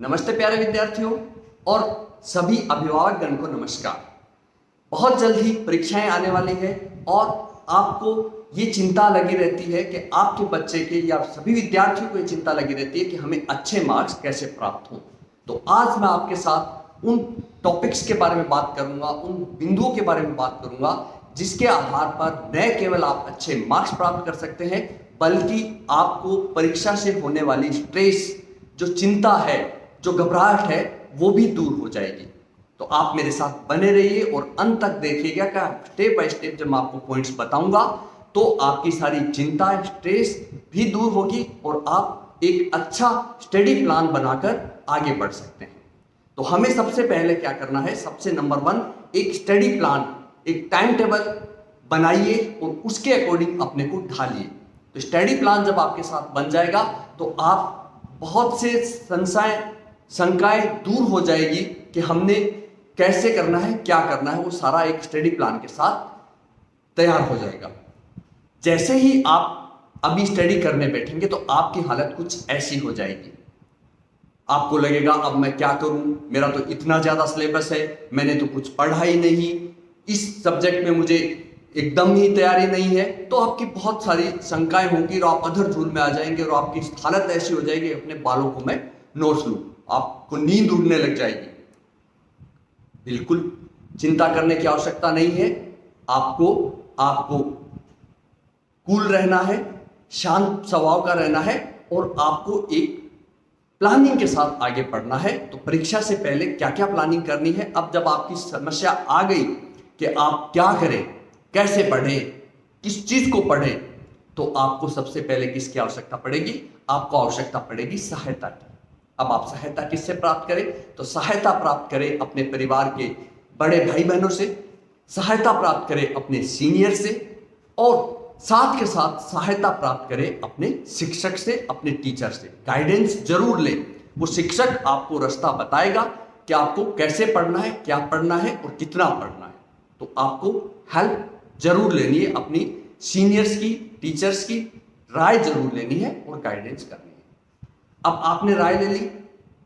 नमस्ते प्यारे विद्यार्थियों और सभी अभिभावकगण को नमस्कार। बहुत जल्द ही परीक्षाएं आने वाली है और आपको ये चिंता लगी रहती है कि आपके बच्चे के या सभी विद्यार्थियों को ये चिंता लगी रहती है कि हमें अच्छे मार्क्स कैसे प्राप्त हों। तो आज मैं आपके साथ उन टॉपिक्स के बारे में बात करूंगा, उन बिंदुओं के बारे में बात करूंगा जिसके आधार पर न केवल आप अच्छे मार्क्स प्राप्त कर सकते हैं बल्कि आपको परीक्षा से होने वाली स्ट्रेस, जो चिंता है, जो घबराहट है, वो भी दूर हो जाएगी। तो आप मेरे साथ बने रहिए और अंत तक देखिएगा कि स्टेप बाय स्टेप जब मैं आपको पॉइंट्स बताऊंगा तो आपकी सारी चिंता, स्ट्रेस भी दूर होगी और आप एक अच्छा स्टडी प्लान बनाकर आगे बढ़ सकते हैं। तो हमें सबसे पहले क्या करना है, सबसे नंबर 1 एक स्टडी प्लान, एक टाइम टेबल बनाइए और उसके अकॉर्डिंग अपने को ढालिए। तो स्टडी प्लान जब आपके साथ बन जाएगा तो आप बहुत से शंकाएं दूर हो जाएगी कि हमने कैसे करना है, क्या करना है, वो सारा एक स्टडी प्लान के साथ तैयार हो जाएगा। जैसे ही आप अभी स्टडी करने बैठेंगे तो आपकी हालत कुछ ऐसी हो जाएगी। आपको लगेगा अब मैं क्या करूं, मेरा तो इतना ज्यादा सिलेबस है, मैंने तो कुछ पढ़ा ही नहीं, इस सब्जेक्ट में मुझे एकदम ही तैयारी नहीं है। तो आपकी बहुत सारी शंकाएं होंगी और आप अधर झूल में आ जाएंगे और आपकी हालत ऐसी हो जाएगी अपने बालों को मैं नोच लूं, आपको नींद उड़ने लग जाएगी। बिल्कुल चिंता करने की आवश्यकता नहीं है। आपको कूल रहना है, शांत स्वभाव का रहना है और आपको एक प्लानिंग के साथ आगे बढ़ना है। तो परीक्षा से पहले क्या क्या प्लानिंग करनी है, अब जब आपकी समस्या आ गई कि आप क्या करें, कैसे पढ़ें, किस चीज को पढ़ें, तो आपको सबसे पहले किसकी आवश्यकता पड़ेगी? आपको आवश्यकता पड़ेगी सहायता की। अब आप सहायता किससे प्राप्त करें? तो सहायता प्राप्त करें अपने परिवार के बड़े भाई बहनों से, सहायता प्राप्त करें अपने सीनियर से और साथ के साथ सहायता प्राप्त करें अपने शिक्षक से, अपने टीचर से। गाइडेंस जरूर लें। वो शिक्षक आपको रास्ता बताएगा कि आपको कैसे पढ़ना है, क्या पढ़ना है और कितना पढ़ना है। तो आपको हेल्प जरूर लेनी है, अपनी सीनियर्स की, टीचर्स की राय जरूर लेनी है और गाइडेंस करनी है। अब आपने राय ले ली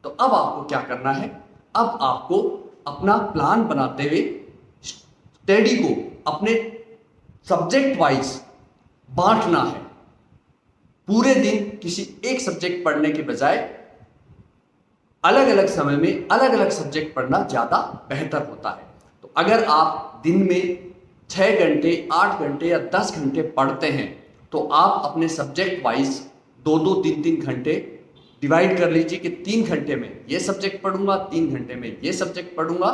तो अब आपको क्या करना है? अब आपको अपना प्लान बनाते हुए स्टडी को अपने सब्जेक्ट वाइज बांटना है। पूरे दिन किसी एक सब्जेक्ट पढ़ने के बजाय अलग अलग समय में अलग अलग सब्जेक्ट पढ़ना ज्यादा बेहतर होता है। तो अगर आप दिन में 6 घंटे, 8 घंटे या 10 घंटे पढ़ते हैं तो आप अपने सब्जेक्ट वाइज 2-2, 3-3 घंटे डिवाइड कर लीजिए कि 3 घंटे में ये सब्जेक्ट पढ़ूंगा, 3 घंटे में ये सब्जेक्ट पढ़ूंगा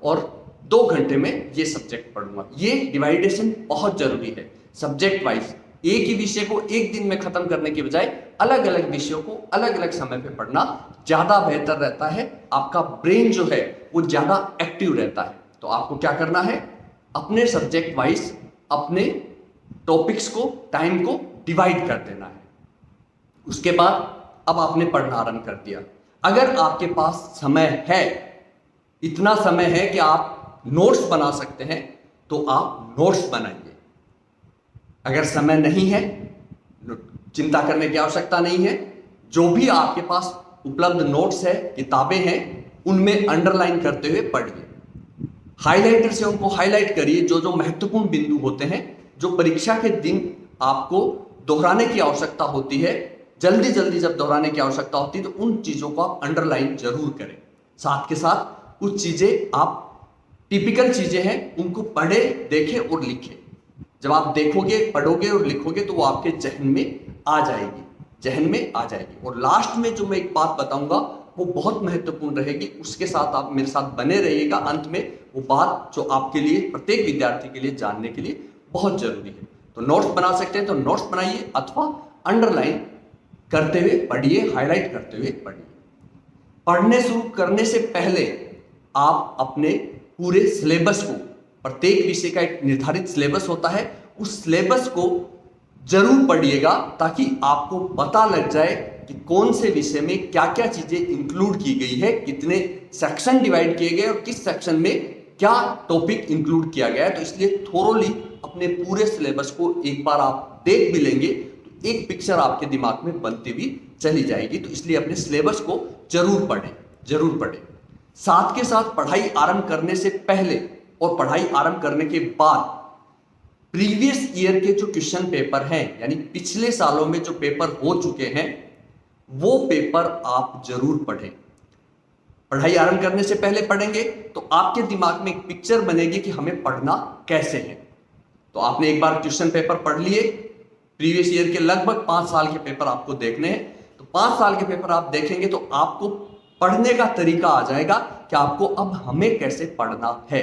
और 2 घंटे में ये सब्जेक्ट पढ़ूंगा। ये डिवाइडेशन बहुत जरूरी है। सब्जेक्ट वाइज एक ही विषय को एक दिन में खत्म करने के बजाय अलग अलग विषयों को अलग अलग समय पे पढ़ना ज्यादा बेहतर रहता है। आपका ब्रेन जो है वो ज्यादा एक्टिव रहता है। तो आपको क्या करना है? अपने सब्जेक्ट वाइज अपने टॉपिक्स को, टाइम को डिवाइड कर देना है। उसके बाद अब आपने पढ़ना आरंभ कर दिया। अगर आपके पास समय है, इतना समय है कि आप नोट्स बना सकते हैं तो आप नोट्स बनाइए। अगर समय नहीं है, चिंता करने की आवश्यकता नहीं है। जो भी आपके पास उपलब्ध नोट्स है, किताबें हैं, उनमें अंडरलाइन करते हुए पढ़िए। हाइलाइटर से उनको हाईलाइट करिए। जो जो महत्वपूर्ण बिंदु होते हैं, जो परीक्षा के दिन आपको दोहराने की आवश्यकता होती है, जल्दी जल्दी जब दोहराने की आवश्यकता होती है तो उन चीजों को आप अंडरलाइन जरूर करें। साथ के साथ कुछ चीजें आप टिपिकल चीजें हैं उनको पढ़े, देखें और लिखें। जब आप देखोगे, पढ़ोगे और लिखोगे तो वो आपके जहन में आ जाएगी। और लास्ट में जो मैं एक बात बताऊंगा वो बहुत महत्वपूर्ण रहेगी, उसके साथ आप मेरे साथ बने रहिएगा। अंत में वो बात जो आपके लिए, प्रत्येक विद्यार्थी के लिए जानने के लिए बहुत जरूरी है। तो नोट्स बना सकते हैं तो नोट्स बनाइए अथवा अंडरलाइन करते हुए पढ़िए, हाईलाइट करते हुए पढ़िए। पढ़ने शुरू करने से पहले आप अपने पूरे सिलेबस को, प्रत्येक विषय का एक निर्धारित सिलेबस होता है, उस सिलेबस को जरूर पढ़िएगा ताकि आपको पता लग जाए कि कौन से विषय में क्या क्या चीजें इंक्लूड की गई है, कितने सेक्शन डिवाइड किए गए और किस सेक्शन में क्या टॉपिक इंक्लूड किया गया है। तो इसलिए थोरोली अपने पूरे सिलेबस को एक बार आप देख भी लेंगे एक पिक्चर आपके दिमाग में बनती हुई चली जाएगी। तो इसलिए अपने सिलेबस को जरूर पढ़ें। जरूर पढ़ें। साथ के साथ पढ़ाई आरंभ करने से पहले और पढ़ाई आरंभ करने के बाद प्रीवियस ईयर के जो क्वेश्चन पेपर हैं, यानी पिछले सालों में जो पेपर हो चुके हैं, वो पेपर आप जरूर पढ़ें। पढ़ाई आरंभ करने से पहले पढ़ेंगे तो आपके दिमाग में एक पिक्चर बनेगी कि हमें पढ़ना कैसे है। तो आपने एक बार क्वेश्चन पेपर पढ़ लिए, प्रीवियस ईयर के लगभग 5 साल के पेपर आपको देखने हैं, तो 5 साल के पेपर आप देखेंगे तो आपको पढ़ने का तरीका आ जाएगा कि आपको अब हमें कैसे पढ़ना है।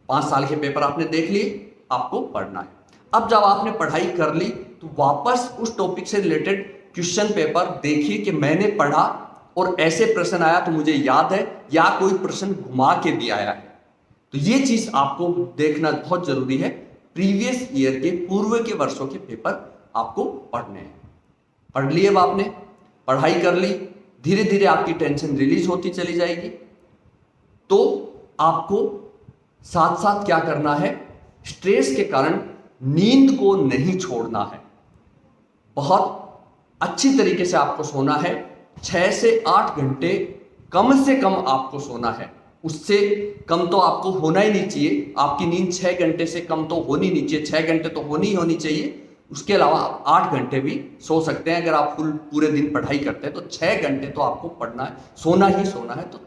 5 साल के पेपर आपने देख लिए, आपको पढ़ना है। अब जब आपने पढ़ाई कर ली तो वापस उस टॉपिक से रिलेटेड क्वेश्चन पेपर देखिए कि मैंने पढ़ा और ऐसे प्रश्न आया तो मुझे याद है, या कोई प्रश्न घुमा के दिया है। तो ये चीज आपको देखना बहुत जरूरी है। प्रीवियस ईयर के पूर्व के वर्षों के पेपर आपको पढ़ने हैं। पढ़ लिए, अब आपने पढ़ाई कर ली, धीरे धीरे आपकी टेंशन रिलीज होती चली जाएगी। तो आपको साथ साथ क्या करना है, स्ट्रेस के कारण नींद को नहीं छोड़ना है। बहुत अच्छी तरीके से आपको सोना है। 6 से 8 घंटे कम से कम आपको सोना है। उससे कम तो आपको होना ही नहीं चाहिए। आपकी नींद 6 घंटे से कम तो होनी नहीं चाहिए, 6 घंटे तो होनी चाहिए। उसके अलावा आप 8 घंटे भी सो सकते हैं। अगर आप पूरे दिन पढ़ाई करते हैं तो 6 घंटे तो आपको पढ़ना है, सोना ही सोना है। तो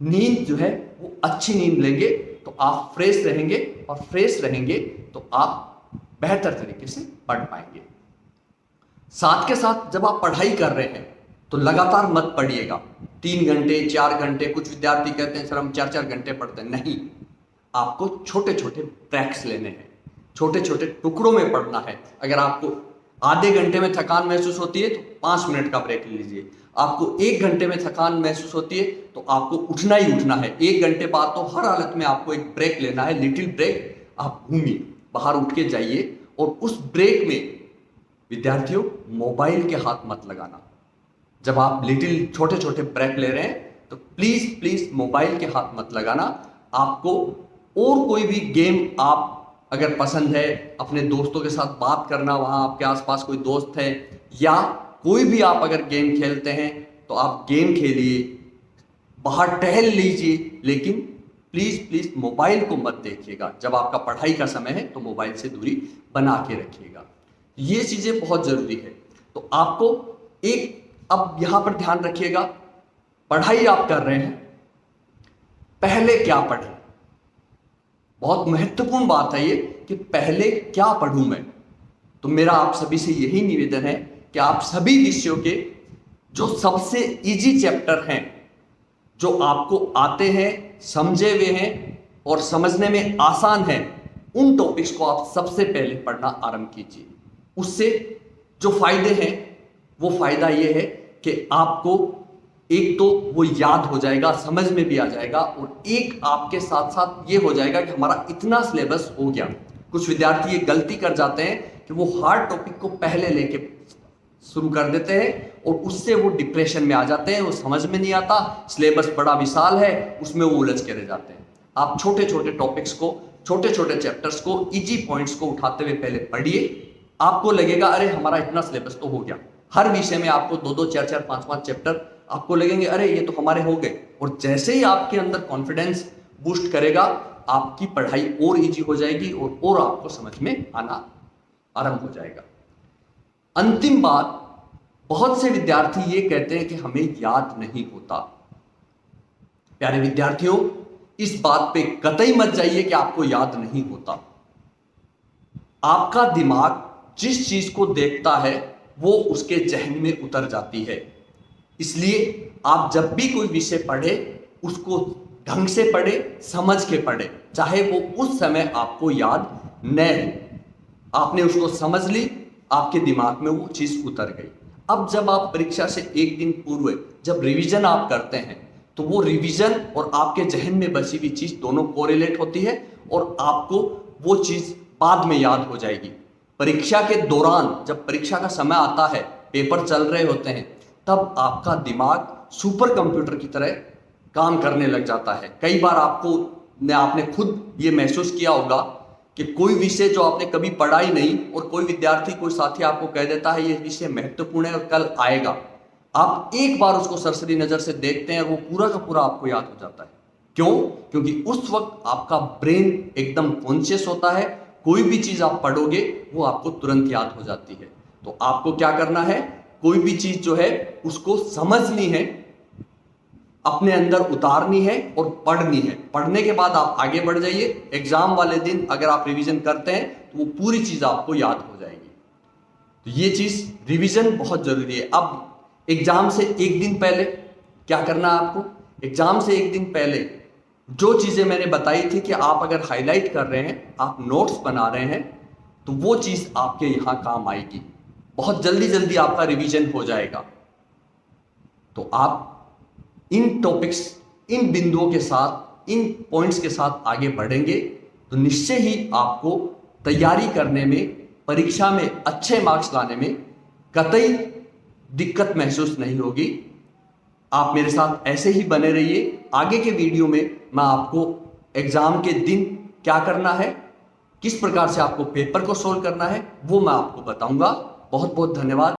नींद जो है वो अच्छी नींद लेंगे तो आप फ्रेश रहेंगे, और फ्रेश रहेंगे तो आप बेहतर तरीके से पढ़ पाएंगे। साथ के साथ जब आप पढ़ाई कर रहे हैं तो लगातार मत पढ़िएगा। 3 घंटे 4 घंटे, कुछ विद्यार्थी कहते हैं सर हम 4-4 घंटे पढ़ते हैं। नहीं, आपको छोटे छोटे ब्रेक्स लेने हैं, छोटे छोटे टुकड़ों में पढ़ना है। अगर आपको आधे घंटे में थकान महसूस होती है तो 5 मिनट का ब्रेक लीजिए। आपको 1 घंटे में थकान महसूस होती है तो आपको उठना ही उठना है। 1 घंटे बाद तो हर हालत में आपको एक ब्रेक लेना है, लिटिल ब्रेक। आप घूमिए, बाहर उठ के जाइए, और उस ब्रेक में विद्यार्थियों मोबाइल के हाथ मत लगाना। जब आप लिटिल छोटे छोटे ब्रेक ले रहे हैं तो प्लीज प्लीज मोबाइल के हाथ मत लगाना। आपको और कोई भी गेम आप अगर पसंद है, अपने दोस्तों के साथ बात करना, वहां आपके आसपास कोई दोस्त है, या कोई भी आप अगर गेम खेलते हैं तो आप गेम खेलिए, बाहर टहल लीजिए, लेकिन प्लीज प्लीज मोबाइल को मत देखिएगा। जब आपका पढ़ाई का समय है तो मोबाइल से दूरी बना के रखिएगा। ये चीजें बहुत जरूरी है। तो आपको अब यहां पर ध्यान रखिएगा, पढ़ाई आप कर रहे हैं, पहले क्या पढ़ें। बहुत महत्वपूर्ण बात है ये कि पहले क्या पढ़ूं मैं। तो मेरा आप सभी से यही निवेदन है कि आप सभी विषयों के जो सबसे इजी चैप्टर हैं, जो आपको आते हैं, समझे हुए हैं और समझने में आसान है, उन टॉपिक्स को आप सबसे पहले पढ़ना आरंभ कीजिए। उससे जो फायदे हैं वो फायदा ये है कि आपको एक तो वो याद हो जाएगा, समझ में भी आ जाएगा, और एक आपके साथ साथ ये हो जाएगा कि हमारा इतना सिलेबस हो गया। कुछ विद्यार्थी ये गलती कर जाते हैं कि वो हार्ड टॉपिक को पहले लेके शुरू कर देते हैं और उससे वो डिप्रेशन में आ जाते हैं, वो समझ में नहीं आता, सिलेबस बड़ा विशाल है, उसमें वो उलझ के रह जाते हैं। आप छोटे छोटे टॉपिक्स को, छोटे छोटे चैप्टर्स को, इजी पॉइंट्स को उठाते हुए पहले पढ़िए। आपको लगेगा अरे हमारा इतना सिलेबस तो हो गया। हर विषय में आपको 2-2, 4-4, 5-5 चैप्टर आपको लगेंगे, अरे ये तो हमारे हो गए। और जैसे ही आपके अंदर कॉन्फिडेंस बूस्ट करेगा, आपकी पढ़ाई और इजी हो जाएगी और आपको समझ में आना आरंभ हो जाएगा। अंतिम बात, बहुत से विद्यार्थी ये कहते हैं कि हमें याद नहीं होता। प्यारे विद्यार्थियों, इस बात पे कतई मत जाइए कि आपको याद नहीं होता। आपका दिमाग जिस चीज को देखता है वो उसके जहन में उतर जाती है। इसलिए आप जब भी कोई विषय पढ़े उसको ढंग से पढ़े, समझ के पढ़े, चाहे वो उस समय आपको याद न हो। आपने उसको समझ ली, आपके दिमाग में वो चीज उतर गई। अब जब आप परीक्षा से एक दिन पूर्व जब रिवीजन आप करते हैं तो वो रिवीजन और आपके जहन में बसी हुई चीज दोनों कोरिलेट होती है और आपको वो चीज बाद में याद हो जाएगी। परीक्षा के दौरान जब परीक्षा का समय आता है, पेपर चल रहे होते हैं, तब आपका दिमाग सुपर कंप्यूटर की तरह काम करने लग जाता है। कई बार आपने खुद ये महसूस किया होगा कि कोई विषय जो आपने कभी पढ़ा ही नहीं और कोई विद्यार्थी, कोई साथी आपको कह देता है ये विषय महत्वपूर्ण है और कल आएगा। आप एक बार उसको सरसरी नजर से देखते हैं और वो पूरा का पूरा आपको याद हो जाता है। क्यों? क्योंकि उस वक्त आपका ब्रेन एकदम कॉन्शियस होता है, कोई भी चीज आप पढ़ोगे वो आपको तुरंत याद हो जाती है। तो आपको क्या करना है, कोई भी चीज जो है उसको समझनी है, अपने अंदर उतारनी है और पढ़नी है। पढ़ने के बाद आप आगे बढ़ जाइए। एग्जाम वाले दिन अगर आप रिवीजन करते हैं तो वो पूरी चीज आपको याद हो जाएगी। तो ये चीज रिवीजन बहुत जरूरी है। अब एग्जाम से एक दिन पहले क्या करना है आपको, एग्जाम से एक दिन पहले जो चीजें मैंने बताई थी कि आप अगर हाईलाइट कर रहे हैं, आप नोट्स बना रहे हैं, तो वो चीज आपके यहां काम आएगी। बहुत जल्दी जल्दी आपका रिवीजन हो जाएगा। तो आप इन टॉपिक्स, इन बिंदुओं के साथ, इन पॉइंट्स के साथ आगे बढ़ेंगे तो निश्चय ही आपको तैयारी करने में, परीक्षा में अच्छे मार्क्स लाने में कतई दिक्कत महसूस नहीं होगी। आप मेरे साथ ऐसे ही बने रहिए। आगे के वीडियो में मैं आपको एग्जाम के दिन क्या करना है, किस प्रकार से आपको पेपर को सोल्व करना है, वो मैं आपको बताऊंगा। बहुत बहुत धन्यवाद।